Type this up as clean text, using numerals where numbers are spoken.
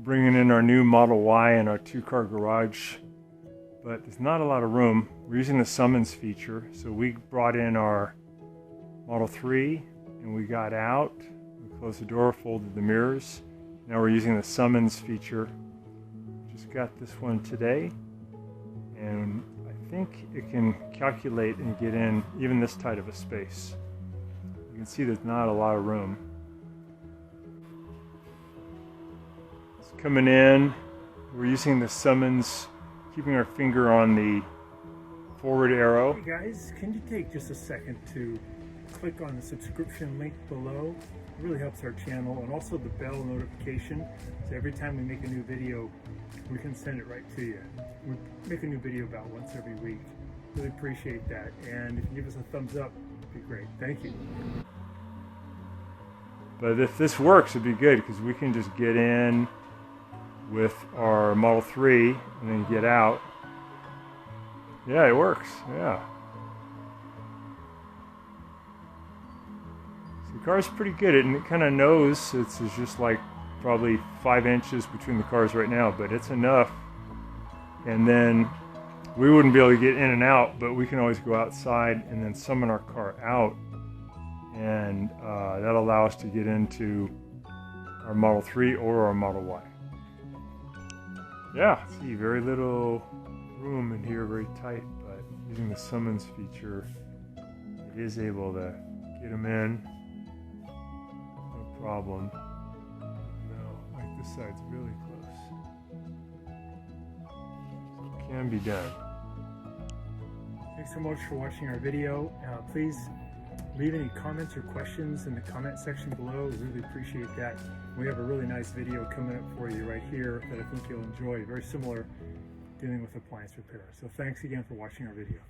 We're bringing in our new Model Y in our 2-car garage, but there's not a lot of room. We're using the summons feature. So we brought in our Model 3 and we got out, we closed the door, folded the mirrors. Now we're using the summons feature. Just got this one today, and I think it can calculate and get in even this tight of a space. You can see there's not a lot of room. It's coming in. We're using the summons, keeping our finger on the forward arrow. Hey guys, can you take just a second to click on the subscription link below? It really helps our channel, and also the bell notification, so every time we make a new video we can send it right to you. We make a new video about once every week. Really appreciate that, and if you give us a thumbs up, it'd be great. Thank you. But if this works, it'd be good because we can just get in with our Model 3 and then get out. Yeah, it works. Yeah. So the car's pretty good, and it kind of knows it's just like probably 5 inches between the cars right now, but it's enough. And then we wouldn't be able to get in and out, but we can always go outside and then summon our car out, and that'll allow us to get into our Model 3 or our Model Y. Yeah, see, very little room in here, very tight, but using the summons feature, it is able to get them in, no problem. No, like this side's really close. So it can be done. Thanks so much for watching our video. Please leave any comments or questions in the comment section below. We really appreciate that. We have a really nice video coming up for you right here that I think you'll enjoy. Very similar, dealing with appliance repair. So thanks again for watching our video.